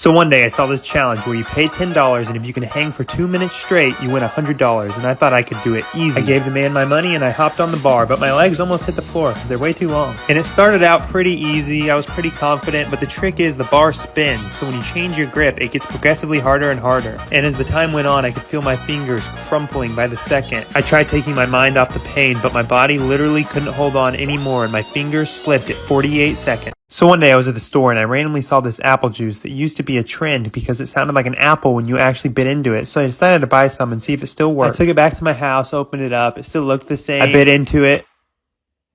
So one day I saw this challenge where you pay $10 and if you can hang for 2 minutes straight, you win $100, and I thought I could do it easy. I gave the man my money and I hopped on the bar, but my legs almost hit the floor because they're way too long. And it started out pretty easy, I was pretty confident, but the trick is the bar spins, so when you change your grip, it gets progressively harder and harder. And as the time went on, I could feel my fingers crumpling by the second. I tried taking my mind off the pain, but my body literally couldn't hold on anymore and my fingers slipped at 48 seconds. So one day I was at the store and I randomly saw this apple juice that used to be a trend because it sounded like an apple when you actually bit into it. So I decided to buy some and see if it still worked. I took it back to my house, opened it up. It still looked the same. I bit into it.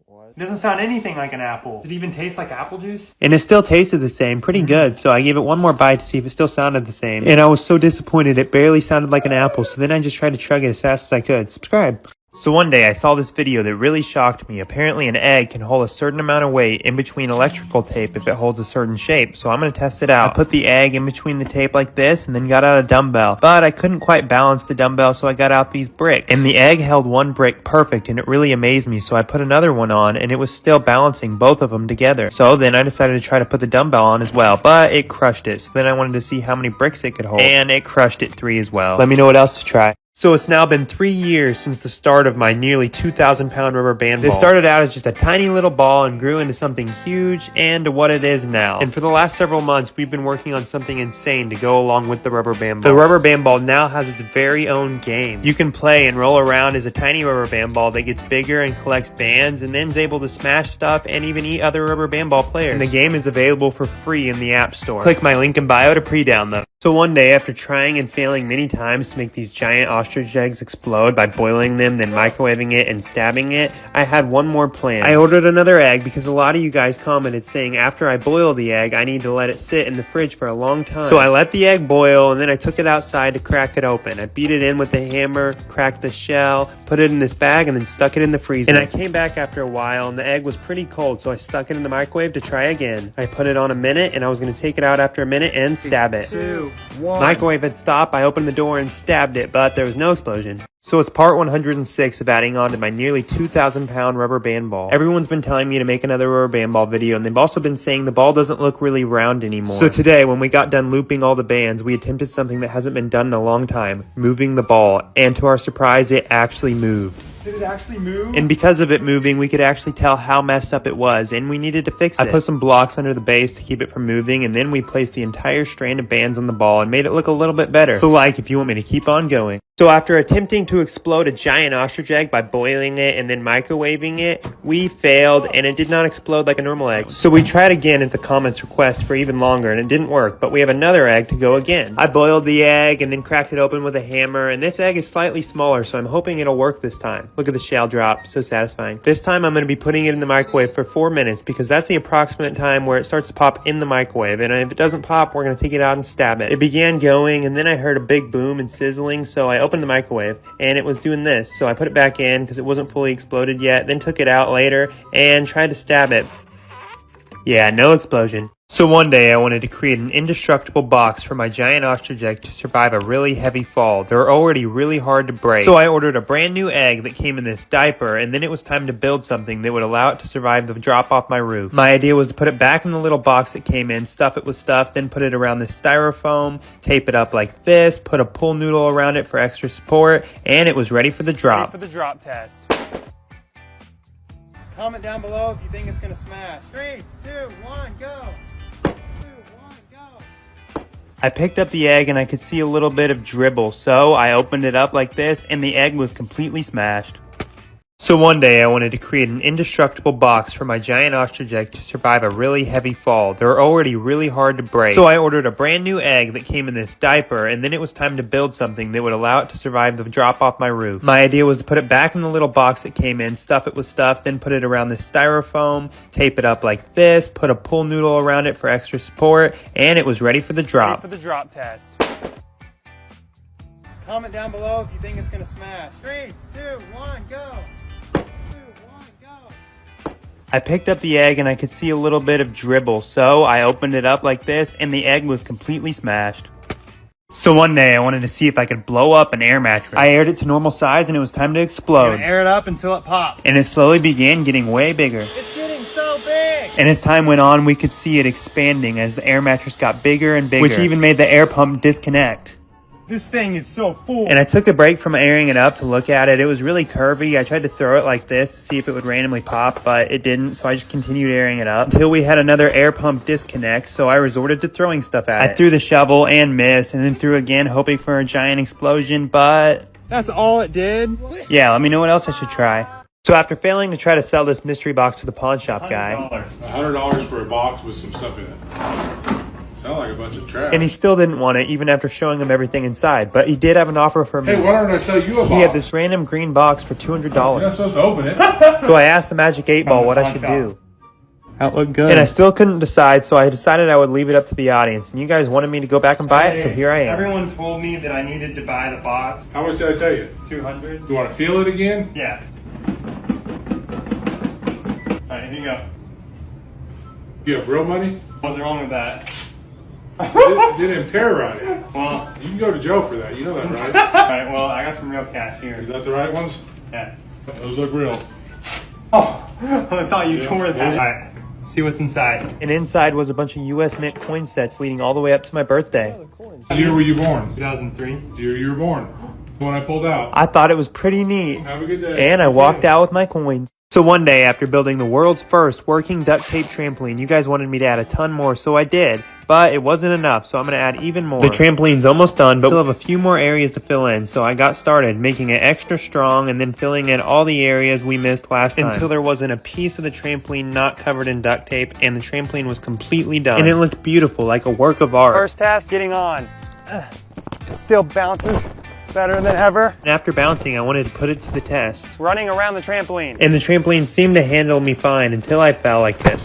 It doesn't sound anything like an apple. Did it even taste like apple juice? And it still tasted the same, pretty good. So I gave it one more bite to see if it still sounded the same. And I was so disappointed it barely sounded like an apple. So then I just tried to chug it as fast as I could. Subscribe. So one day I saw this video that really shocked me. Apparently an egg can hold a certain amount of weight in between electrical tape if it holds a certain shape. So I'm going to test it out. I put the egg in between the tape like this and then got out a dumbbell. But I couldn't quite balance the dumbbell, so I got out these bricks. And the egg held one brick perfect and it really amazed me. So I put another one on and it was still balancing both of them together. So then I decided to try to put the dumbbell on as well, but it crushed it. So then I wanted to see how many bricks it could hold. And it crushed it 3 as well. Let me know what else to try. So it's now been 3 years since the start of my nearly 2,000-pound rubber band ball. It started out as just a tiny little ball and grew into something huge and to what it is now. And for the last several months, we've been working on something insane to go along with the rubber band ball. The rubber band ball now has its very own game. You can play and roll around as a tiny rubber band ball that gets bigger and collects bands and then is able to smash stuff and even eat other rubber band ball players. And the game is available for free in the App Store. Click my link in bio to pre-download. So one day, after trying and failing many times to make these giant ostrich eggs explode by boiling them, then microwaving it and stabbing it, I had one more plan. I ordered another egg because a lot of you guys commented saying after I boil the egg, I need to let it sit in the fridge for a long time. So I let the egg boil and then I took it outside to crack it open. I beat it in with a hammer, cracked the shell, put it in this bag, and then stuck it in the freezer. And I came back after a while and the egg was pretty cold, so I stuck it in the microwave to try again. I put it on a minute and I was going to take it out after a minute and stab it. 2, 1. Microwave had stopped, I opened the door and stabbed it, but there was no explosion. So it's part 106 of adding on to my nearly 2,000-pound rubber band ball. Everyone's been telling me to make another rubber band ball video, and they've also been saying the ball doesn't look really round anymore. So today, when we got done looping all the bands, we attempted something that hasn't been done in a long time, moving the ball. And to our surprise, it actually moved. Did it actually move? And because of it moving, we could actually tell how messed up it was, and we needed to fix it. I put some blocks under the base to keep it from moving, and then we placed the entire strand of bands on the ball and made it look a little bit better. So like, if you want me to keep on going. So after attempting to explode a giant ostrich egg by boiling it and then microwaving it, we failed and it did not explode like a normal egg. So we tried again at the comments request for even longer and it didn't work, but we have another egg to go again. I boiled the egg and then cracked it open with a hammer, and this egg is slightly smaller, so I'm hoping it'll work this time. Look at the shell drop, so satisfying. This time I'm going to be putting it in the microwave for 4 minutes because that's the approximate time where it starts to pop in the microwave, and if it doesn't pop, we're going to take it out and stab it. It began going and then I heard a big boom and sizzling, so I opened the microwave and it was doing this, so I put it back in because it wasn't fully exploded yet, then took it out later and tried to stab it. Yeah, no explosion. So one day I wanted to create an indestructible box for my giant ostrich egg to survive a really heavy fall. They're already really hard to break. So I ordered a brand new egg that came in this diaper, and then it was time to build something that would allow it to survive the drop off my roof. My idea was to put it back in the little box it came in, stuff it with stuff, then put it around this styrofoam, tape it up like this, put a pool noodle around it for extra support, and it was ready for the drop. Ready for the drop test. Comment down below if you think it's gonna smash. 3, 2, 1, go! I picked up the egg and I could see a little bit of dribble, so I opened it up like this and the egg was completely smashed. So one day I wanted to create an indestructible box for my giant ostrich egg to survive a really heavy fall. They're already really hard to break. So I ordered a brand new egg that came in this diaper, and then it was time to build something that would allow it to survive the drop off my roof. My idea was to put it back in the little box it came in, stuff it with stuff, then put it around this styrofoam, tape it up like this, put a pool noodle around it for extra support, and it was ready for the drop. Ready for the drop test. Comment down below if you think it's gonna smash. 3, 2, 1, go! I picked up the egg and I could see a little bit of dribble, so I opened it up like this and the egg was completely smashed. So one day I wanted to see if I could blow up an air mattress. I aired it to normal size and it was time to explode. Air it up until it pops. And it slowly began getting way bigger. It's getting so big! And as time went on, we could see it expanding as the air mattress got bigger and bigger, which even made the air pump disconnect. This thing is so full. And I took a break from airing it up to look at it. It was really curvy. I tried to throw it like this to see if it would randomly pop, but it didn't. So I just continued airing it up until we had another air pump disconnect. So I resorted to throwing stuff at it. I threw the shovel and missed, and then threw again, hoping for a giant explosion, but... That's all it did? Yeah, let me know what else I should try. So after failing to try to sell this mystery box to the pawn shop guy... $100 for a box with some stuff in it. Sound like a bunch of trash. And he still didn't want it, even after showing him everything inside. But he did have an offer for me. Hey, why don't I sell you a box? He had this random green box for $200. You're not supposed to open it. So I asked the Magic 8 Ball what I should do. That looked good. And I still couldn't decide, so I decided I would leave it up to the audience. And you guys wanted me to go back and buy it, so here I am. Everyone told me that I needed to buy the box. How much did I tell you? 200. You want to feel it again? Yeah. Alright, here you go. You have real money? What's wrong with that? Did him terrorize you. Well, You can go to jail for that. You know that, right? alright, well, I got some real cash Is here. that the right ones? Yeah. Those look real. Oh, I thought you Yeah. tore that. Alright, see what's inside. And inside was a bunch of US Mint coin sets leading all the way up to my birthday. What year were you born? 2003. The year you were born. The one I pulled out. I thought it was pretty neat. Have a good day. And I walked out with my coins. So one day, after building the world's first working duct tape trampoline, you guys wanted me to add a ton more, so I did. But it wasn't enough, so I'm going to add even more. The trampoline's almost done, but we still have a few more areas to fill in, so I got started making it extra strong and then filling in all the areas we missed last time. Until there wasn't a piece of the trampoline not covered in duct tape, and the trampoline was completely done. And it looked beautiful, like a work of art. First task, getting on. It still bounces better than ever. And after bouncing, I wanted to put it to the test. Running around the trampoline. And the trampoline seemed to handle me fine until I fell like this.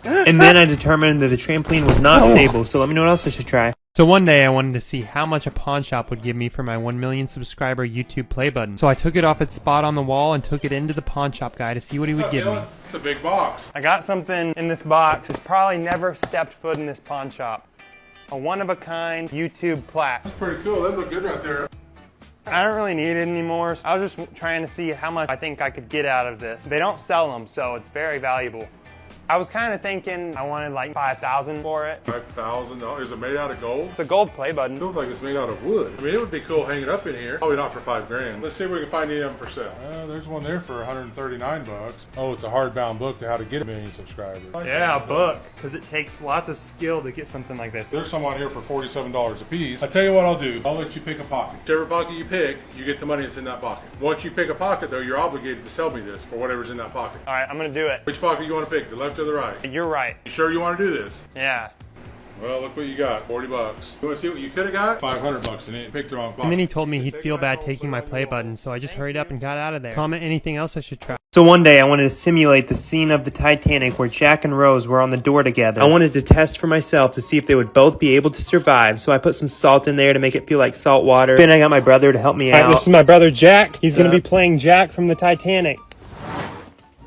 And then I determined that the trampoline was not stable, so let me know what else I should try. So one day I wanted to see how much a pawn shop would give me for my 1 million subscriber YouTube play button. So I took it off its spot on the wall and took it into the pawn shop guy to see what he would give me. It's a big box. I got something in this box. It's probably never stepped foot in this pawn shop. A one-of-a-kind YouTube plaque. That's pretty cool. That look good right there. I don't really need it anymore. I was just trying to see how much I think I could get out of this. They don't sell them, so it's very valuable. I was kind of thinking I wanted like $5,000 for it. $5,000. Is it made out of gold? It's a gold play button. Feels like it's made out of wood. I mean, it would be cool hanging up in here. Probably not for $5,000. Let's see if we can find any of them for sale. There's one there for 139 bucks. Oh, it's a hardbound book to how to get 1 million subscribers. Yeah, a book, because it takes lots of skill to get something like this. There's some on here for $47 a piece. I tell you what I'll do. I'll let you pick a pocket. Whichever pocket you pick, you get the money that's in that pocket. Once you pick a pocket, though, you're obligated to sell me this for whatever's in that pocket. All right, I'm gonna do it. Which pocket you want to pick, the left or the right? You're right. You sure you want to do this? Yeah. Well, look what you got. 40 bucks. You want to see what you could have got? 500 bucks and you picked the wrong pocket. And then he told me he'd feel bad taking my play button, so I just hurried up and got out of there. Comment anything else I should try. So one day I wanted to simulate the scene of the Titanic where Jack and Rose were on the door together. I wanted to test for myself to see if they would both be able to survive, so I put some salt in there to make it feel like salt water. Then I got my brother to help me out. This is my brother Jack. He's gonna be playing Jack from the Titanic.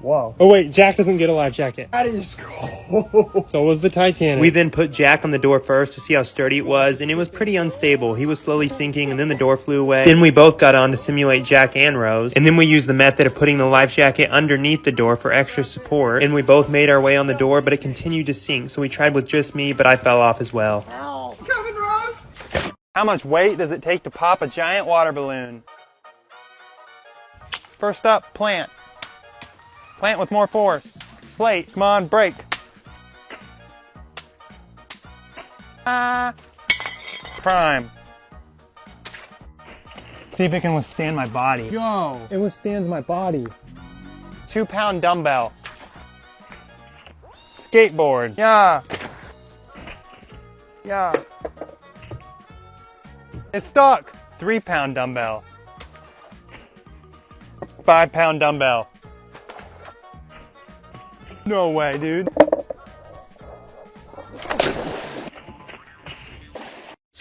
Whoa. Oh wait, Jack doesn't get a life jacket. That is cool. So was the Titanic. We then put Jack on the door first to see how sturdy it was, and it was pretty unstable. He was slowly sinking, and then the door flew away. Then we both got on to simulate Jack and Rose, and then we used the method of putting the life jacket underneath the door for extra support, and we both made our way on the door, but it continued to sink, so we tried with just me, but I fell off as well. Ow. Coming, Rose. How much weight does it take to pop a giant water balloon? First up, plant. Plant with more force. Plate, come on, break. Prime. See if it can withstand my body. Yo, it withstands my body. 2-pound dumbbell. Skateboard. Yeah. Yeah. It's stuck. 3-pound dumbbell. 5-pound dumbbell. No way, dude.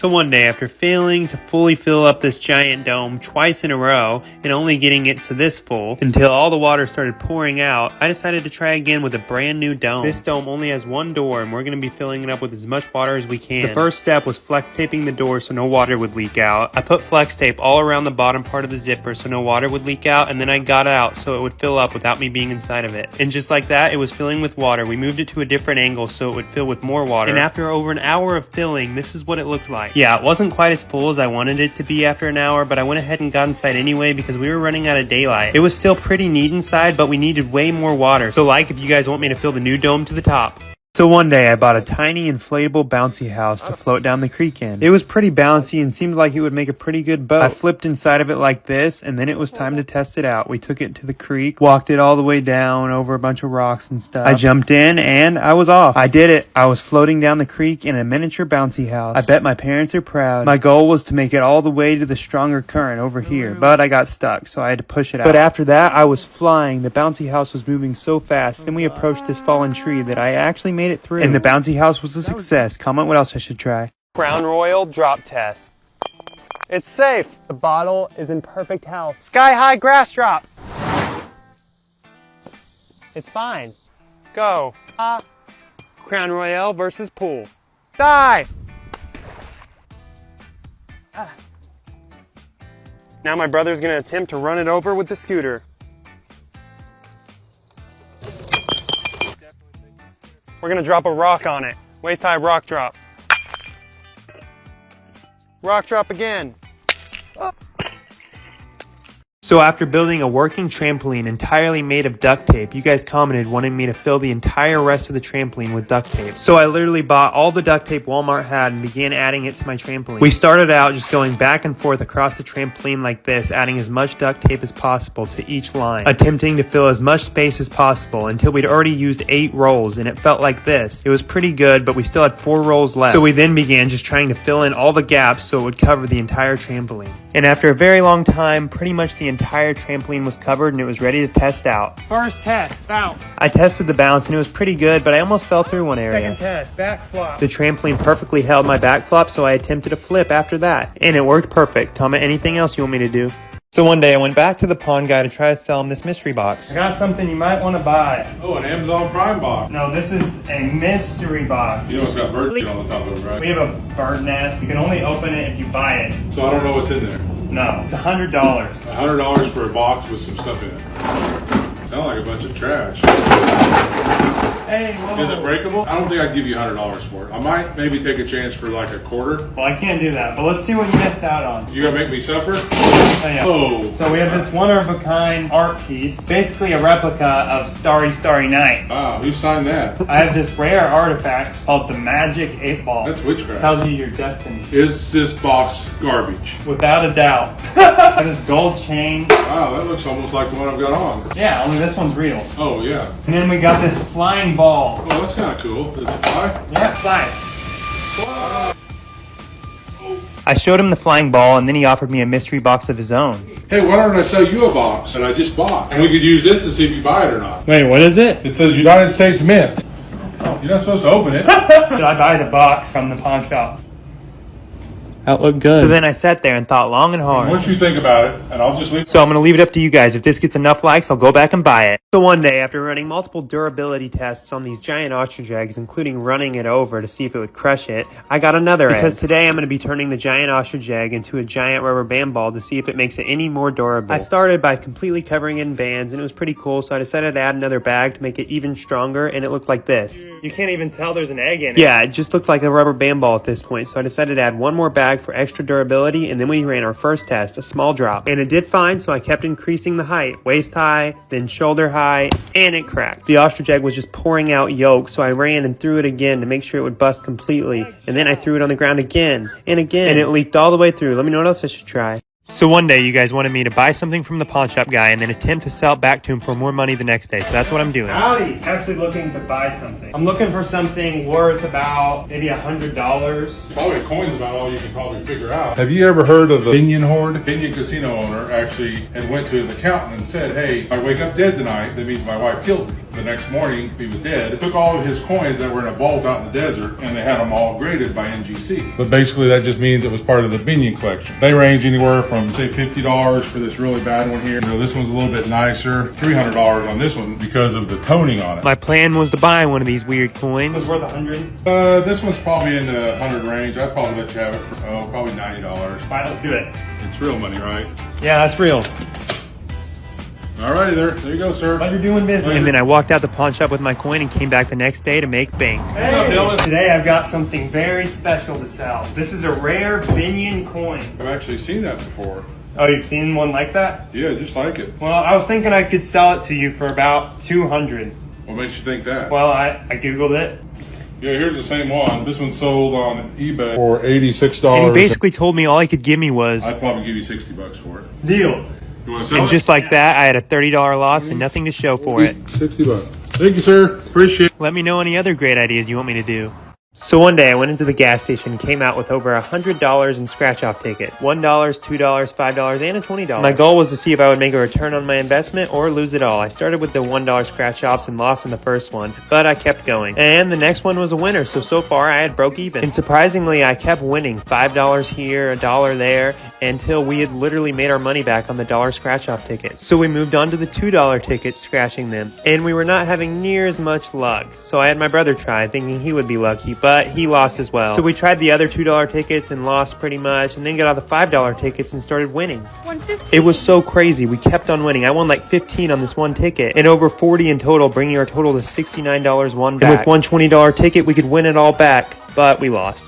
So one day, after failing to fully fill up this giant dome twice in a row and only getting it to this full until all the water started pouring out, I decided to try again with a brand new dome. This dome only has one door and we're going to be filling it up with as much water as we can. The first step was flex taping the door so no water would leak out. I put flex tape all around the bottom part of the zipper so no water would leak out, and then I got it out so it would fill up without me being inside of it. And just like that, it was filling with water. We moved it to a different angle so it would fill with more water. And after over an hour of filling, this is what it looked like. Yeah, it wasn't quite as full as I wanted it to be after an hour, but I went ahead and got inside anyway because we were running out of daylight. It was still pretty neat inside, but we needed way more water. So like if you guys want me to fill the new dome to the top. So one day I bought a tiny inflatable bouncy house to float down the creek in. It was pretty bouncy and seemed like it would make a pretty good boat. I flipped inside of it like this, and then it was time to test it out. We took it to the creek, walked it all the way down over a bunch of rocks and stuff. I jumped in and I was off. I did it. I was floating down the creek in a miniature bouncy house. I bet my parents are proud. My goal was to make it all the way to the stronger current over here, but I got stuck, so I had to push it out. But after that, I was flying. The bouncy house was moving so fast. Then we approached this fallen tree that I actually made it through. And the bouncy house was a success. Comment what else I should try. Crown Royal drop test. It's safe. The bottle is in perfect health. Sky high grass drop. It's fine. Go. Crown Royale versus pool. Die. Now my brother's gonna attempt to run it over with the scooter. We're gonna drop a rock on it. Waist high rock drop. Rock drop again. So after building a working trampoline entirely made of duct tape, you guys commented wanting me to fill the entire rest of the trampoline with duct tape. So I literally bought all the duct tape Walmart had and began adding it to my trampoline. We started out just going back and forth across the trampoline like this, adding as much duct tape as possible to each line, attempting to fill as much space as possible until we'd already used 8 rolls, and it felt like this. It was pretty good, but we still had 4 rolls left. So we then began just trying to fill in all the gaps so it would cover the entire trampoline. And after a very long time, pretty much the entire trampoline was covered and it was ready to test out. First test, bounce. I tested the bounce and it was pretty good, but I almost fell through one area. Second test, back flop. The trampoline perfectly held my back flop, so I attempted a flip after that. And it worked perfect. Tell me anything else you want me to do. So one day I went back to the pawn guy to try to sell him this mystery box. I got something you might want to buy. Oh, an Amazon Prime box. No, this is a mystery box. You know it's got bird shit on the top of it, right? We have a bird nest. You can only open it if you buy it. So I don't know what's in there. No, it's $100. $100 for a box with some stuff in it. Sound like a bunch of trash. Hey, whoa. Is it breakable? I don't think I'd give you $100 for it. I might maybe take a chance for like a quarter. Well, I can't do that, but let's see what you missed out on. You gonna make me suffer? Oh, yeah. Oh. So we have this one-of-a-kind art piece, basically a replica of Starry Starry Night. Wow, who signed that? I have this rare artifact called the Magic 8 Ball. That's witchcraft. Tells you your destiny. Is this box garbage? Without a doubt. Got this gold chain. Wow, that looks almost like the one I've got on. Yeah, only this one's real. Oh, yeah. And then we got this flying ball. Oh, that's kind of cool. Does it fly? Yeah, fly. I showed him the flying ball and then he offered me a mystery box of his own. Hey, why don't I sell you a box that I just bought? And we could use this to see if you buy it or not. Wait, what is it? It says United States Mint. Oh, you're not supposed to open it. Should I buy the box from the pawn shop? That looked good. So then I sat there and thought long and hard. Once you think about it, and I'll just leave. So I'm going to leave it up to you guys. If this gets enough likes, I'll go back and buy it. So one day, after running multiple durability tests on these giant ostrich eggs, including running it over to see if it would crush it, I got another egg. Because today I'm going to be turning the giant ostrich egg into a giant rubber band ball to see if it makes it any more durable. I started by completely covering it in bands, and it was pretty cool, so I decided to add another bag to make it even stronger, and it looked like this. You can't even tell there's an egg in it. Yeah, it just looked like a rubber band ball at this point, so I decided to add one more bag for extra durability, and then we ran our first test, a small drop. And it did fine, so I kept increasing the height, waist high, then shoulder high, and it cracked. The ostrich egg was just pouring out yolk, so I ran and threw it again to make sure it would bust completely. And then I threw it on the ground again, and it leaked all the way through. Let me know what else I should try. So one day you guys wanted me to buy something from the pawn shop guy and then attempt to sell it back to him for more money the next day. So that's what I'm doing. Howdy, actually looking to buy something. I'm looking for something worth about maybe $100. Probably coins about all you can probably figure out. Have you ever heard of a Binion hoard? Binion casino owner actually had went to his accountant and said, hey, if I wake up dead tonight, that means my wife killed me. The next morning, he was dead. Took all of his coins that were in a vault out in the desert, and they had them all graded by NGC. But basically, that just means it was part of the Binion collection. They range anywhere from, say, $50 for this really bad one here. You know, this one's a little bit nicer. $300 on this one because of the toning on it. My plan was to buy one of these weird coins. It was worth $100. This one's probably in the 100 range. I'd probably let you have it for, probably $90. All right, let's do it. It's real money, right? Yeah, that's real. All right, there you go, sir. Pleasure doing business. And then I walked out the pawn shop with my coin and came back the next day to make bank. Hey, What's up, Dylan? today I've got something very special to sell. This is a rare Binion coin. I've actually seen that before. Oh, you've seen one like that? Yeah, just like it. Well, I was thinking I could sell it to you for about $200. What makes you think that? Well, I Googled it. Yeah, here's the same one. This one sold on eBay for $86. And he basically told me all he could give me was... I'd probably give you $60 for it. Deal. You want to sell And it? just like that, I had a $30 loss and nothing to show for it. $60. Thank you, sir. Appreciate it. Let me know any other great ideas you want me to do. So one day I went into the gas station and came out with over $100 in scratch-off tickets. $1, $2, $5, and a $20. My goal was to see if I would make a return on my investment or lose it all. I started with the $1 scratch-offs and lost in the first one, but I kept going. And the next one was a winner, so far I had broke even. And surprisingly, I kept winning. $5 here, $1 there, until we had literally made our money back on the $1 scratch-off tickets. So we moved on to the $2 tickets, scratching them. And we were not having near as much luck. So I had my brother try, thinking he would be lucky, but he lost as well. So we tried the other $2 tickets and lost pretty much, and then got all the $5 tickets and started winning. It was so crazy. We kept on winning. I won like 15 on this one ticket and over 40 in total, bringing our total to $69 won back. And with one $20 ticket, we could win it all back, but we lost.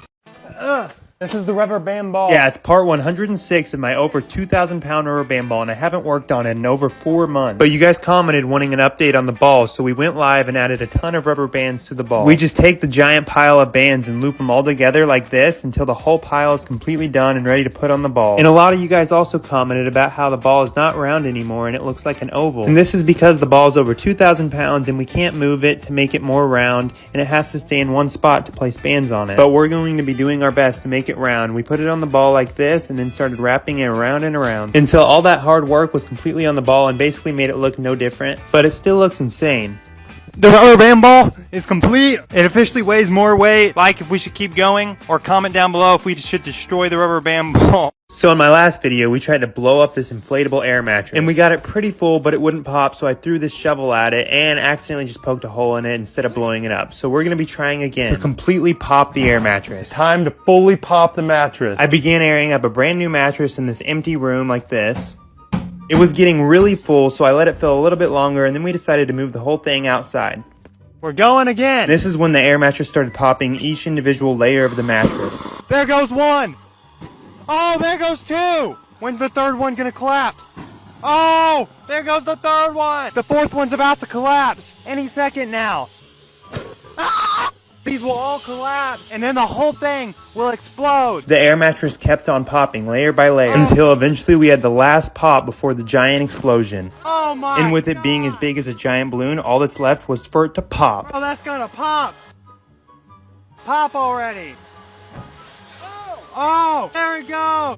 This is the rubber band ball. Yeah, it's part 106 of my over 2,000-pound rubber band ball, and I haven't worked on it in over 4 months. But you guys commented wanting an update on the ball, so we went live and added a ton of rubber bands to the ball. We just take the giant pile of bands and loop them all together like this until the whole pile is completely done and ready to put on the ball. And a lot of you guys also commented about how the ball is not round anymore and it looks like an oval. And this is because the ball is over 2,000 pounds and we can't move it to make it more round, and it has to stay in one spot to place bands on it. But we're going to be doing our best to make it round. We put it on the ball like this and then started wrapping it around and around until all that hard work was completely on the ball and basically made it look no different, but it still looks insane. The rubber band ball is complete. It officially weighs more weight. Like if we should keep going, or comment down below if we should destroy the rubber band ball. So in my last video, we tried to blow up this inflatable air mattress, and we got it pretty full, but it wouldn't pop, so I threw this shovel at it and accidentally just poked a hole in it instead of blowing it up. So we're going to be trying again to completely pop the air mattress. Time to fully pop the mattress. I began airing up a brand new mattress in this empty room like this. It was getting really full, so I let it fill a little bit longer, and then we decided to move the whole thing outside. We're going again. This is when the air mattress started popping each individual layer of the mattress. There goes one. Oh, there goes two. When's the third one gonna collapse? Oh, there goes the third one. The fourth one's about to collapse any second now. Ah! These will all collapse, and then the whole thing will explode. The air mattress kept on popping layer by layer until eventually we had the last pop before the giant explosion. Oh my And with it God. being as big as a giant balloon, all that's left was for it to pop. Oh, that's gonna pop. Pop already. Oh, there we go.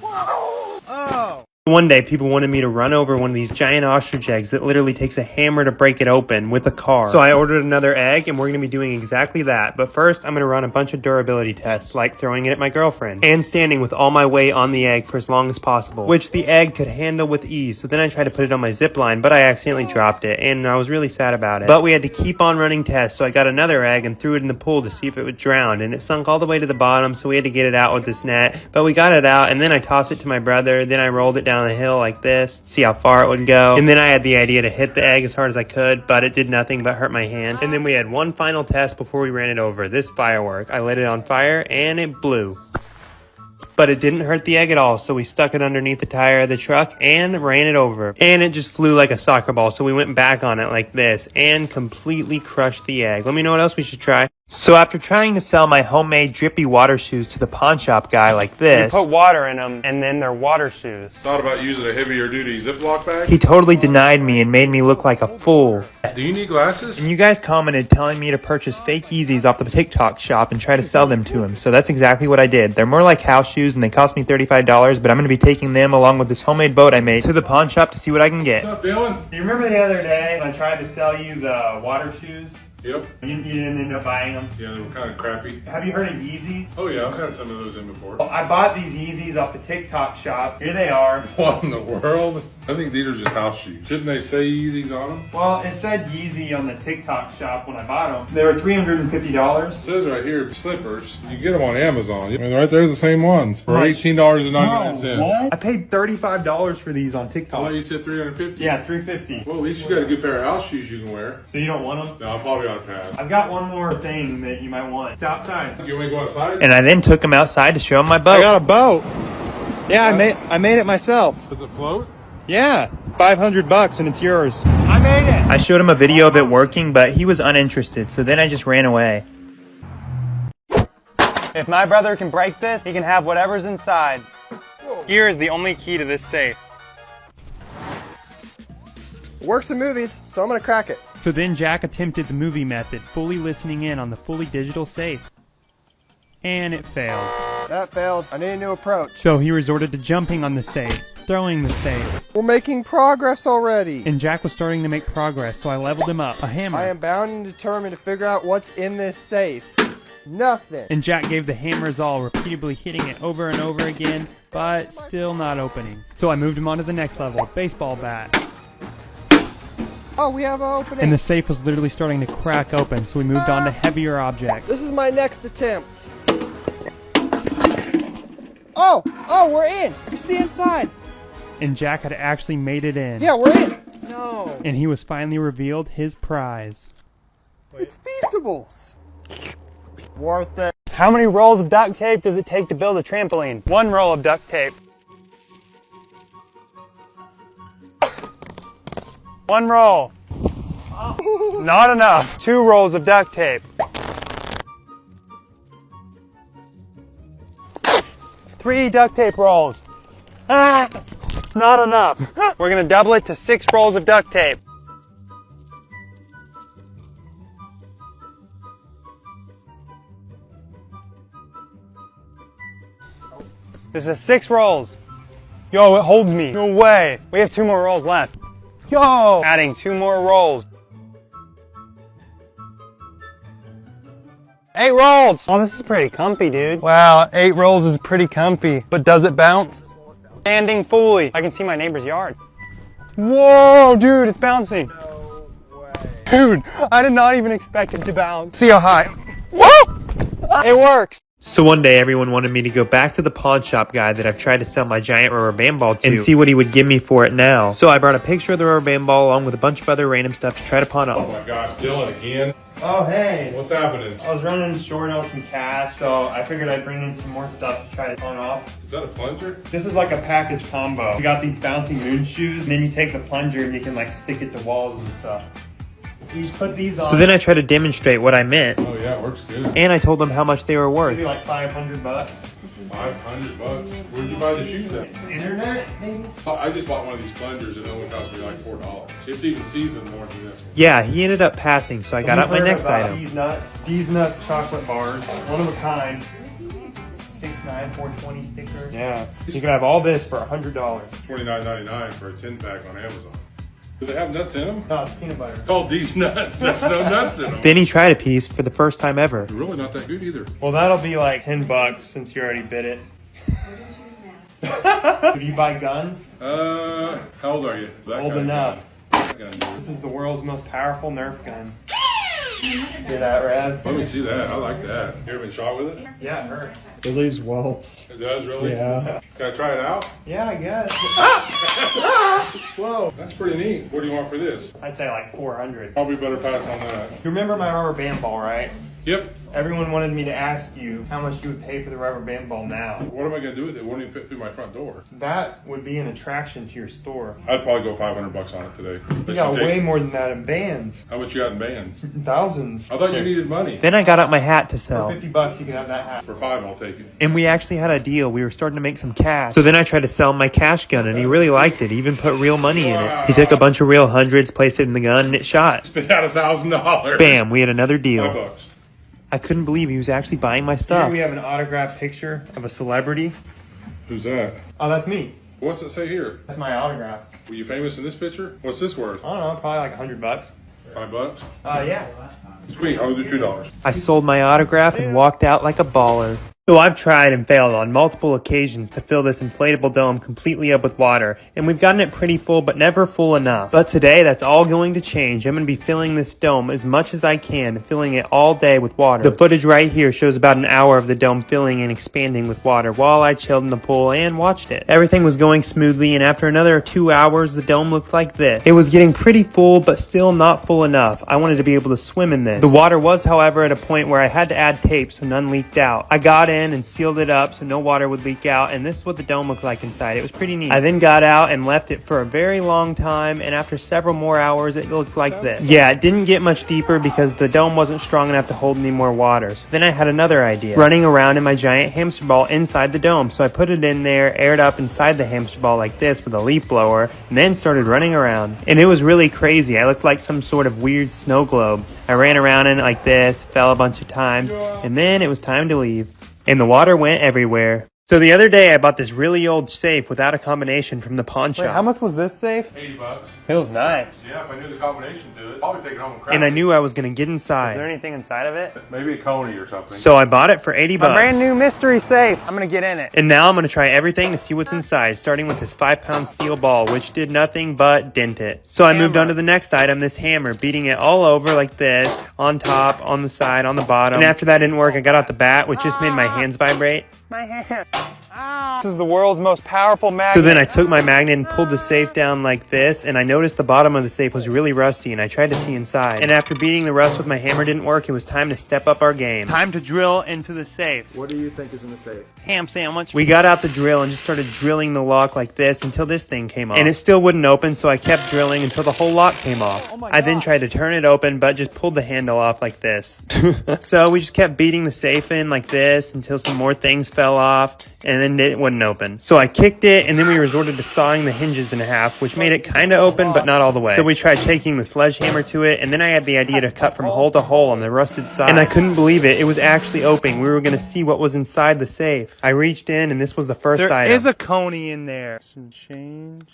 Oh. One day, people wanted me to run over one of these giant ostrich eggs that literally takes a hammer to break it open with a car. So I ordered another egg, and we're going to be doing exactly that. But first, I'm going to run a bunch of durability tests, like throwing it at my girlfriend, and standing with all my weight on the egg for as long as possible, which the egg could handle with ease. So then I tried to put it on my zip line, but I accidentally dropped it, and I was really sad about it. But we had to keep on running tests, so I got another egg and threw it in the pool to see if it would drown, and it sunk all the way to the bottom, so we had to get it out with this net. But we got it out, and then I tossed it to my brother, then I rolled it down the hill like this, see how far it would go, and then I had the idea to hit the egg as hard as I could, but it did nothing but hurt my hand. And then we had one final test before we ran it over, this firework. I lit it on fire and it blew. But it didn't hurt the egg at all, so we stuck it underneath the tire of the truck and ran it over. And it just flew like a soccer ball, so we went back on it like this and completely crushed the egg. Let me know what else we should try. So after trying to sell my homemade drippy water shoes to the pawn shop guy like this, You put water in them, and then they're water shoes. Thought about using a heavier duty Ziploc bag? he totally denied me and made me look like a fool. Do you need glasses? And you guys commented telling me to purchase fake Yeezys off the TikTok shop and try to sell them to him. So that's exactly what I did. They're more like house shoes and they cost me $35, but I'm going to be taking them along with this homemade boat I made to the pawn shop to see what I can get. What's up, Dylan? Do you remember the other day I tried to sell you the water shoes? Yep. You didn't end up buying them? Yeah, they were kind of crappy. Have you heard of Yeezys? Oh yeah, I've had some of those in before. Well, I bought these Yeezys off the TikTok shop. Here they are. What in the world? I think these are just house shoes. Shouldn't they say Yeezys on them? Well, it said Yeezy on the TikTok shop when I bought them. They were $350. It says right here, slippers. You can get them on Amazon. I mean, right there's the same ones for Right. $18.99. What? I paid $35 for these on I TikTok. thought you said $350. Yeah, $350. Well, at least you got a good pair of house shoes you can wear. So you don't want them? No, I'm probably on a pass. I've got one more thing that you might want. It's outside. You want me to go outside? And I then took him outside to show him my boat. I got a boat. Yeah, I made it myself. Does it float? Yeah, $500 and it's yours. I made it! I showed him a video of it working, but he was uninterested, so then I just ran away. If my brother can break this, he can have whatever's inside. Here is the only key to this safe. Works in movies, so I'm gonna crack it. So then Jack attempted the movie method, fully listening in on the fully digital safe. And it failed. That failed. I need a new approach. So he resorted to jumping on the safe, throwing the safe. We're making progress already. And Jack was starting to make progress, so I leveled him up, a hammer. I am bound and determined to figure out what's in this safe. Nothing. And Jack gave the hammer his all, repeatedly hitting it over and over again, but still not opening. So I moved him on to the next level, baseball bat. Oh, we have an opening. And the safe was literally starting to crack open, so we moved on to heavier objects. This is my next attempt. Oh, we're in. I can see inside. And Jack had actually made it in. Yeah, we're in. No. And he was finally revealed his prize. It's Feastables. Worth it. How many rolls of duct tape does it take to build a trampoline? 1 roll of duct tape. 1 roll. Not enough. 2 rolls of duct tape. 3 duct tape rolls. Ah, not enough. We're gonna double it to 6 rolls of duct tape. This is 6 rolls. Yo, it holds me. No way. We have 2 more rolls left. Yo! Adding 2 more rolls. 8 rolls! Oh, this is pretty comfy, dude. Wow, 8 rolls is pretty comfy, but does it bounce? Standing fully. I can see my neighbor's yard. Whoa, dude, it's bouncing. No way. Dude, I did not even expect it to bounce. See how high. Woo! It works. So one day everyone wanted me to go back to the pawn shop guy that I've tried to sell my giant rubber band ball to and see what he would give me for it now. So I brought a picture of the rubber band ball along with a bunch of other random stuff to try to pawn Oh off. my gosh, Dylan again? Oh hey, What's happening? I was running short on some cash, so I figured I'd bring in some more stuff to try to pawn off. Is that a plunger? This is like a package combo. We got these bouncy moon shoes, and then you take the plunger and you can like stick it to walls and stuff. You just put these on. So then I tried to demonstrate what I meant, Oh yeah, it works good. and I told them how much they were worth. Maybe like $500. $500. Where'd you buy the shoes at? Internet, maybe? I just bought one of these plungers and it only cost me like $4. It's even seasoned more than this one. Yeah, he ended up passing, so I got out my next item. These nuts chocolate bars, one of a kind. 6.9 420 sticker. Yeah, you can have all this for $100. $29.99 for a 10-pack on Amazon. Do they have nuts in them? No, it's peanut butter. Called these nuts. There's no nuts in them. Then he tried a piece for the first time ever. They're really not that good either. Well, that'll be like $10 since you already bid it. Do you buy guns? How old are you? That Old kind of enough. gun. This is the world's most powerful Nerf gun. Hear that, Rev? Let me see that. I like that. You ever been shot with it? Yeah, it hurts. It leaves welts. It does, really? Yeah. Can I try it out? Yeah, I guess. Whoa, that's pretty neat. What do you want for this? I'd say like 400. Probably better pass on that. You remember my rubber band ball, right? Yep. Everyone wanted me to ask you how much you would pay for the rubber band ball now. What am I gonna do with it? It won't even fit through my front door. That would be an attraction to your store. I'd probably go $500 on it today. You got way more than that in bands. How much you got in bands? Thousands. I thought you needed money. Then I got out my hat to sell. For $50 you can have that hat. For $5, I'll take it. And we actually had a deal. We were starting to make some cash. So then I tried to sell him my cash gun and he really liked it. He even put real money in it. He took a bunch of real hundreds, placed it in the gun, and it shot. Spit out $1,000. Bam, we had another deal. $5. I couldn't believe he was actually buying my stuff. Here we have an autographed picture of a celebrity. Who's that? Oh, that's me. What's it say here? That's my autograph. Were you famous in this picture? What's this worth? I don't know, probably like $100. $5? Yeah. Sweet, I'll do $2. I sold my autograph and walked out like a baller. So I've tried and failed on multiple occasions to fill this inflatable dome completely up with water, and we've gotten it pretty full but never full enough. But today that's all going to change. I'm going to be filling this dome as much as I can, filling it all day with water. The footage right here shows about an hour of the dome filling and expanding with water while I chilled in the pool and watched it. Everything was going smoothly, and after another 2 hours the dome looked like this. It was getting pretty full but still not full enough. I wanted to be able to swim in this. The water was, however, at a point where I had to add tape so none leaked out. I got in and sealed it up so no water would leak out, and this is what the dome looked like inside. It was pretty neat. I then got out and left it for a very long time, and after several more hours it looked like this. Yeah, it didn't get much deeper because the dome wasn't strong enough to hold any more water. So then I had another idea. Running around in my giant hamster ball inside the dome. So I put it in there, aired up inside the hamster ball like this with a leaf blower, and then started running around. And it was really crazy. I looked like some sort of weird snow globe. I ran around in it like this, fell a bunch of times, and then it was time to leave. And the water went everywhere. So the other day I bought this really old safe without a combination from the pawn shop. Wait, how much was this safe? $80. It was nice. Yeah, if I knew the combination to it, I'll be taking home and crack And I it. knew I was going to get inside. Is there anything inside of it? Maybe a Coney or something. So I bought it for $80. A brand new mystery safe. I'm gonna get in it. And now I'm going to try everything to see what's inside, starting with this 5-pound steel ball, which did nothing but dent it. So I moved on to the next item, this hammer, beating it all over like this, on top, on the side, on the bottom. And after that didn't work, I got out the bat, which just made my hands vibrate. My hand. This is the world's most powerful magnet. So then I took my magnet and pulled the safe down like this, and I noticed the bottom of the safe was really rusty, and I tried to see inside. And after beating the rust with my hammer didn't work, it was time to step up our game. Time to drill into the safe. What do you think is in the safe? Ham sandwich. We got out the drill and just started drilling the lock like this until this thing came off. And it still wouldn't open, so I kept drilling until the whole lock came off. I then tried to turn it open, but just pulled the handle off like this. So we just kept beating the safe in like this until some more things fell off, and then it wouldn't open. So I kicked it, and then we resorted to sawing the hinges in half, which made it kind of open, but not all the way. So we tried taking the sledgehammer to it, and then I had the idea to cut from hole to hole on the rusted side. And I couldn't believe it. It was actually opening. We were going to see what was inside the safe. I reached in, and this was the first item. There is a Coney in there. Some change.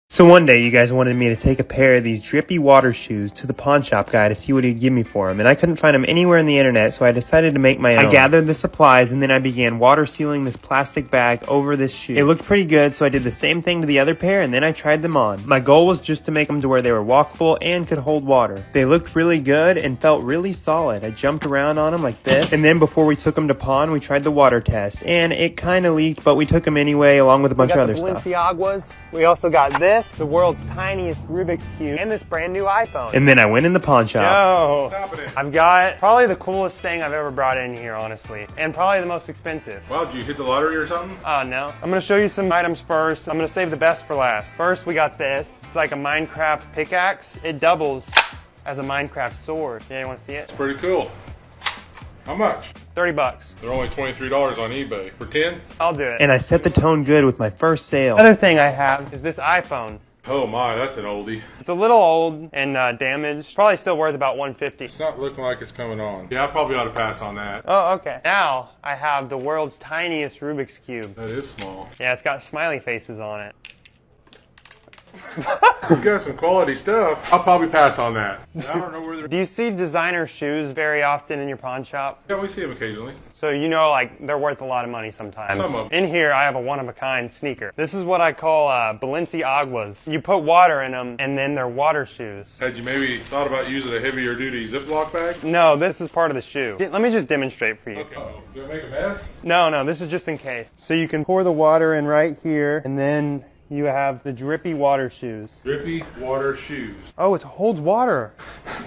So one day you guys wanted me to take a pair of these drippy water shoes to the pawn shop guy to see what he'd give me for them, and I couldn't find them anywhere on the internet, so I decided to make my own. I gathered the supplies, and then I began water sealing this plastic bag over this shoe. It looked pretty good, so I did the same thing to the other pair, and then I tried them on. My goal was just to make them to where they were walkable and could hold water. They looked really good and felt really solid. I jumped around on them like this, and then before we took them to pawn, we tried the water test, and it kind of leaked, but we took them anyway, along with a bunch of other stuff. Balenciagas. We also got this, the world's tiniest Rubik's Cube, and this brand new iPhone. And then I went in the pawn shop. I've got probably the coolest thing I've ever brought in here, honestly, and probably the most expensive. Wow, did you hit the lottery or something? Oh, no. I'm gonna show you some items first. I'm gonna save the best for last. First, we got this. It's like a Minecraft pickaxe. It doubles as a Minecraft sword. Yeah, you wanna see it? Pretty cool. How much? $30. They're only $23 on eBay. For 10? I'll do it. And I set the tone good with my first sale. Another thing I have is this iPhone. Oh my, that's an oldie. It's a little old and damaged. Probably still worth about $150. It's not looking like it's coming on. Yeah, I probably ought to pass on that. Oh, okay. Now I have the world's tiniest Rubik's Cube. That is small. Yeah, it's got smiley faces on it. You got some quality stuff. I'll probably pass on that. I don't know where they're... Do you see designer shoes very often in your pawn shop? Yeah, we see them occasionally. So you know, like, they're worth a lot of money sometimes. Some of them. In here, I have a one-of-a-kind sneaker. This is what I call Balenciagas. You put water in them, and then they're water shoes. Had you maybe thought about using a heavier duty Ziploc bag? No, this is part of the shoe. Let me just demonstrate for you. Okay. Uh-oh. Do I make a mess? No, this is just in case. So you can pour the water in right here, and then you have the drippy water shoes. Drippy water shoes. Oh, it holds water.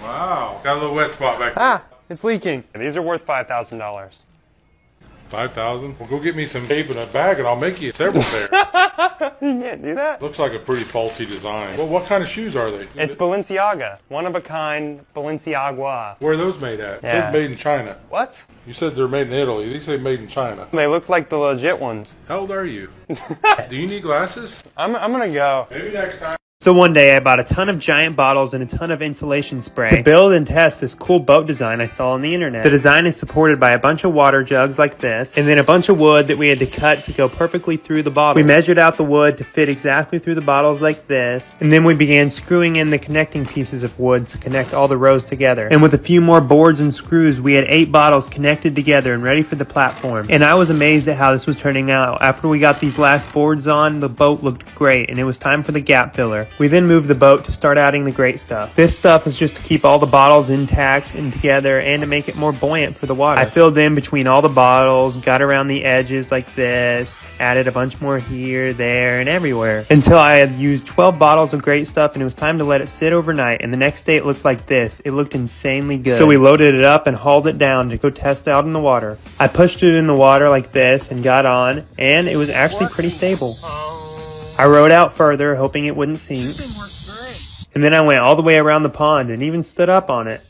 Wow. Got a little wet spot back there. Ah, It's leaking. These are worth $5,000. 5,000? Well, go get me some tape in a bag and I'll make you several pairs. You can't do that. Looks like a pretty faulty design. Well, what kind of shoes are they? It's Balenciaga. One of a kind Balenciaga. Where are those made at? Yeah. Those made in China. What? You said they're made in Italy. These say made in China. They look like the legit ones. How old are you? Do you need glasses? I'm gonna go. Maybe next time. So one day I bought a ton of giant bottles and a ton of insulation spray to build and test this cool boat design I saw on the internet. The design is supported by a bunch of water jugs like this, and then a bunch of wood that we had to cut to go perfectly through the bottle. We measured out the wood to fit exactly through the bottles like this, and then we began screwing in the connecting pieces of wood to connect all the rows together. And with a few more boards and screws, we had 8 bottles connected together and ready for the platform. And I was amazed at how this was turning out. After we got these last boards on, the boat looked great, and it was time for the gap filler. We then moved the boat to start adding the great stuff. This stuff is just to keep all the bottles intact and together and to make it more buoyant for the water. I filled in between all the bottles, got around the edges like this, added a bunch more here, there, and everywhere, until I had used 12 bottles of great stuff, and it was time to let it sit overnight. And the next day it looked like this. It looked insanely good. So we loaded it up and hauled it down to go test out in the water. I pushed it in the water like this and got on, and it was actually pretty stable. I rowed out further, hoping it wouldn't sink. And then I went all the way around the pond and even stood up on it.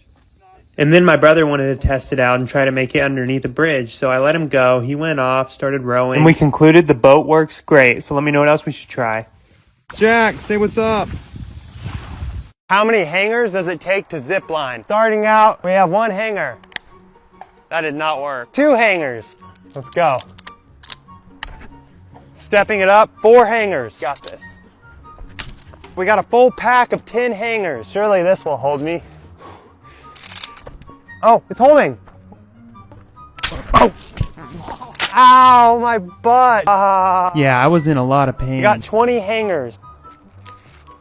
And then my brother wanted to test it out and try to make it underneath a bridge, so I let him go. He went off, started rowing, and we concluded the boat works great. So let me know what else we should try. Jack, say what's up. How many hangers does it take to zip line? Starting out, we have 1 hanger. That did not work. 2 hangers. Let's go. Stepping it up, 4 hangers. Got this. We got a full pack of 10 hangers. Surely this will hold me. Oh, it's holding. Oh. Ow, my butt. Yeah, I was in a lot of pain. We got 20 hangers.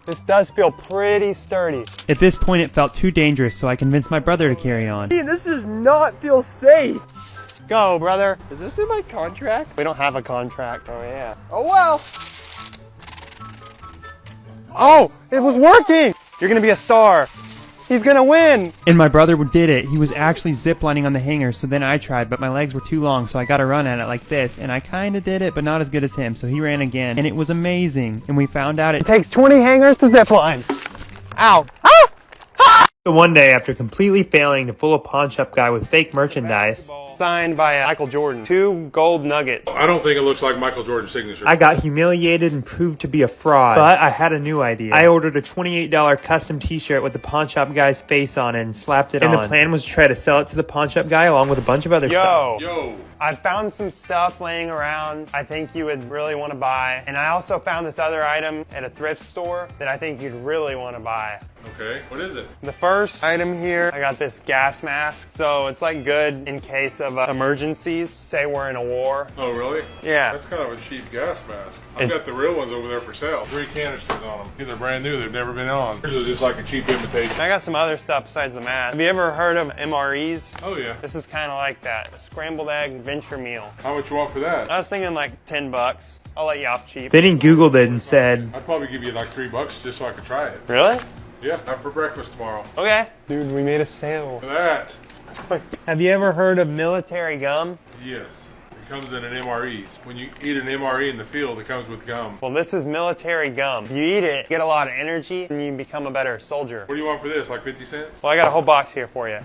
This does feel pretty sturdy. At this point, it felt too dangerous, so I convinced my brother to carry on. This does not feel safe. Go, brother. Is this in my contract? We don't have a contract. Oh, yeah. Oh well. Oh, it was working. You're gonna be a star. He's gonna win. And my brother did it. He was actually ziplining on the hanger, so then I tried, but my legs were too long, so I got to run at it like this. And I kind of did it, but not as good as him, so he ran again. And it was amazing. And we found out It takes 20 hangers to zipline. Ow. So one day, after completely failing to fool a pawn shop guy with fake merchandise, Signed by Michael Jordan. 2 gold nuggets. I don't think it looks like Michael Jordan's signature. I got humiliated and proved to be a fraud. But I had a new idea. I ordered a $28 custom t-shirt with the pawn shop guy's face on it and slapped it on. And the plan was to try to sell it to the pawn shop guy along with a bunch of other stuff. Yo. I found some stuff laying around I think you would really want to buy. And I also found this other item at a thrift store that I think you'd really want to buy. Okay, what is it? The first item here, I got this gas mask. So it's like good in case of emergencies. Say we're in a war. Oh, really? Yeah. That's kind of a cheap gas mask. I've got the real ones over there for sale. 3 canisters on them. They're brand new. They've never been on. Here's just like a cheap imitation. I got some other stuff besides the mask. Have you ever heard of MREs? Oh, yeah. This is kind of like that. A scrambled egg venture meal. How much you want for that? I was thinking like 10 bucks. I'll let you off cheap. Then he Googled it and said, I'd probably give you like $3 just so I could try it. Really? Yeah, have for breakfast tomorrow. Okay. Dude, we made a sale. For that. Have you ever heard of military gum? Yes. It comes in an MRE. When you eat an MRE in the field, it comes with gum. Well, this is military gum. You eat it, you get a lot of energy, and you become a better soldier. What do you want for this? Like 50 cents? Well, I got a whole box here for you.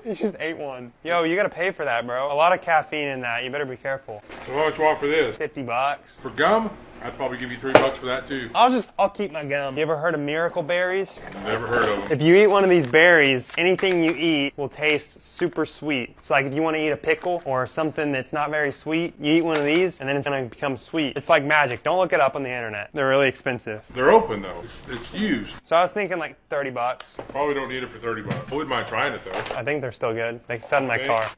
You just ate one. Yo, you gotta pay for that, bro. A lot of caffeine in that. You better be careful. So how much you want for this? $50. For gum? I'd probably give you $3 for that too. I'll keep my gum. You ever heard of miracle berries? Never heard of them. If you eat one of these berries, anything you eat will taste super sweet. It's like if you want to eat a pickle or something that's not very sweet, you eat one of these and then it's going to become sweet. It's like magic. Don't look it up on the internet. They're really expensive. They're open though. It's used. So I was thinking like $30. Probably don't need it for $30. I wouldn't mind trying it though. I think they're still good. They sat in my Okay. car.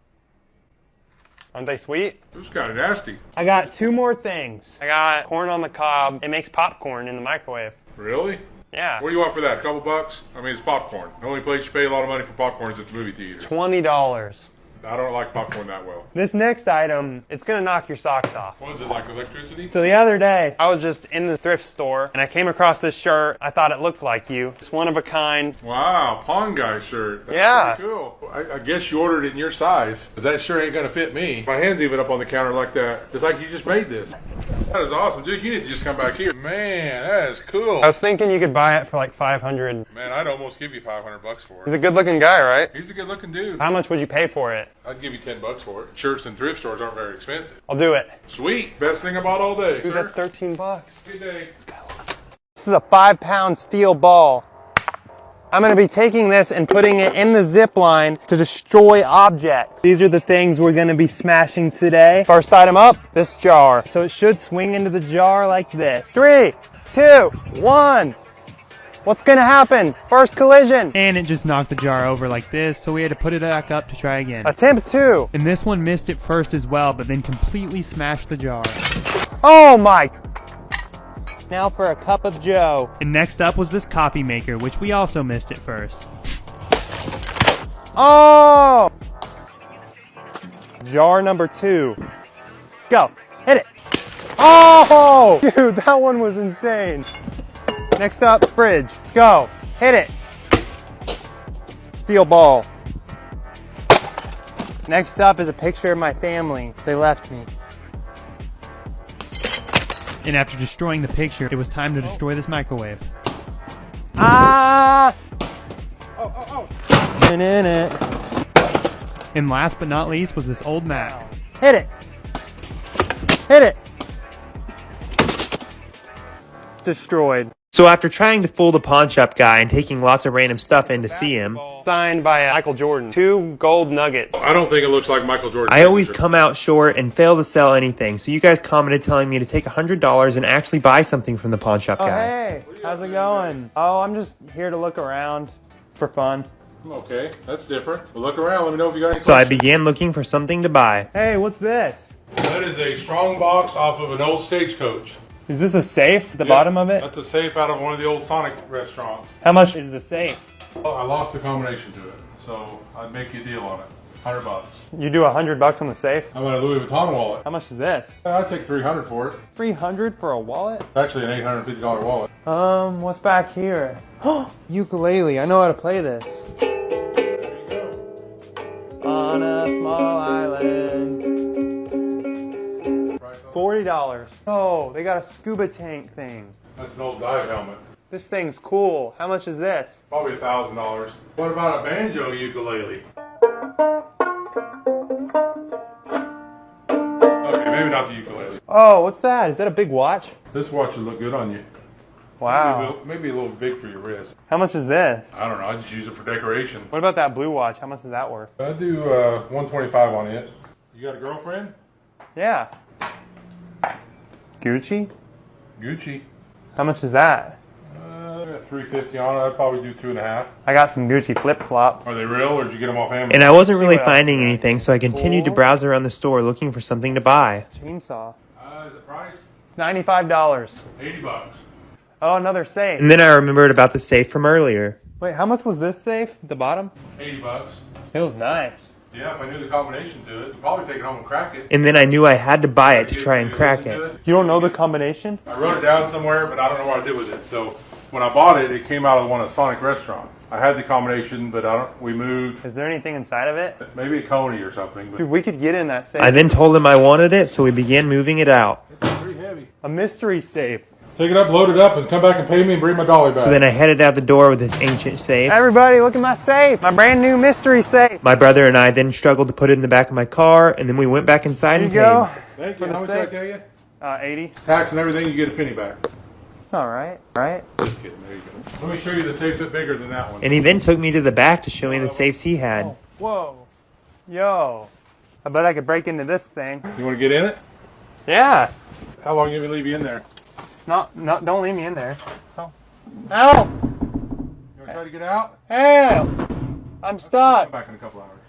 Aren't they sweet? It was kind of nasty. I got 2 more things. I got corn on the cob. It makes popcorn in the microwave. Really? Yeah. What do you want for that? A couple bucks? I mean, it's popcorn. The only place you pay a lot of money for popcorn is at the movie theater. $20. I don't like popcorn that well. This next item, it's gonna knock your socks off. What is it, like electricity? So the other day, I was just in the thrift store and I came across this shirt. I thought it looked like you. It's one of a kind. Wow, Pawn Guy shirt. That's Yeah. pretty cool. I guess you ordered it in your size, but that sure ain't gonna fit me. My hand's even up on the counter like that. It's like you just made this. That is awesome, dude. You need to just come back here. Man, that is cool. I was thinking you could buy it for like 500. Man, I'd almost give you $500 for He's it. a good looking guy, right? He's a good looking dude. How much would you pay for it? I'd give you $10 for it. Shirts and thrift stores aren't very expensive. I'll do it. Sweet. Best thing I bought all day, Dude, sir. that's 13 bucks. Good day. This is a 5-pound steel ball. I'm gonna be taking this and putting it in the zip line to destroy objects. These are the things we're gonna be smashing today. First item up, this jar. So it should swing into the jar like this. 3, 2, 1. What's gonna happen? First collision. And it just knocked the jar over like this, so we had to put it back up to try again. Attempt 2. And this one missed it first as well, but then completely smashed the jar. Oh my. Now for a cup of joe. And next up was this coffee maker, which we also missed at first. Oh! Jar number 2. Go. Hit it. Oh! Dude, that one was insane. Next up, fridge. Let's go. Hit it. Steel ball. Next up is a picture of my family. They left me. And after destroying the picture, it was time to destroy this microwave. Ah! In it. And last but not least was this old Mac. Hit it. Hit it. Destroyed. So after trying to fool the pawn shop guy and taking lots of random stuff in to see him, Signed by Michael Jordan. 2 gold nuggets. I don't think it looks like Michael Jordan. I always come out short and fail to sell anything. So you guys commented telling me to take $100 and actually buy something from the pawn shop Oh, guy. hey. How's it going? Oh, I'm just here to look around for fun. Okay, that's different. Well, look around. Let me know if you got any So I questions. began looking for something to buy. Hey, what's this? That is a strong box off of an old Stagecoach. Is this a safe at the Yep, bottom of it? That's a safe out of one of the old Sonic restaurants. How much is the safe? Oh, I lost the combination to it, so I'd make you a deal on it. $100. You do $100 on the safe? How about a Louis Vuitton wallet? How much is this? I'd take $300 for it. $300 for a wallet? It's actually an $850 wallet. What's back here? Ukulele, I know how to play this. There you go. On a small island. $40. Oh, they got a scuba tank thing. That's an old dive helmet. This thing's cool. How much is this? Probably $1,000. What about a banjo ukulele? Okay, maybe not the ukulele. Oh, what's that? Is that a big watch? This watch would look good on you. Wow. Maybe a little big for your wrist. How much is this? I don't know. I just use it for decoration. What about that blue watch? How much is that worth? I do $125 on it. You got a girlfriend? Yeah. Gucci? Gucci. How much is that? I got $350 on it. I'd probably do 2.5. I got some Gucci flip-flops. Are they real, or did you get them off Amazon? And I wasn't really what else finding is there. anything, so I continued to Cool. browse around the store looking for something to buy. Chainsaw. Is it priced? $95. $80. Oh, another safe. And then I remembered about the safe from earlier. Wait, how much was this safe at the bottom? $80. It was nice. Yeah, if I knew the combination to it, I'd probably take it home and crack it. And then I knew I had to buy it to try and crack Listen to it. You don't know the combination? I wrote it down somewhere, but I don't know what I did with it. So when I bought it, it came out of one of the Sonic restaurants. I had the combination, but we moved. Is there anything inside of it? Maybe a Coney or something, but Dude, we could get in that safe. I then told him I wanted it, so we began moving it out. it's pretty heavy. A mystery safe. Take it up, load it up, and come back and pay me and bring my dolly back. So then I headed out the door with this ancient safe. Everybody, look at my safe. My brand new mystery safe. My brother and I then struggled to put it in the back of my car, and then we went back inside Here and you go. paid. Thank For you. the How much did I safe. tell you? 80. Tax and everything, you get a penny back. It's not right, right? Just kidding. There you go. Let me show you the safe that's bigger than that one. And he then took me to the back to show me the safes he had. Whoa. Yo. I bet I could break into this thing. You want to get in it? Yeah. How long you gonna leave you in there? Don't leave me in there. Oh. Help! You want to try to get out? Help! I'm Come stuck. back in a couple hours.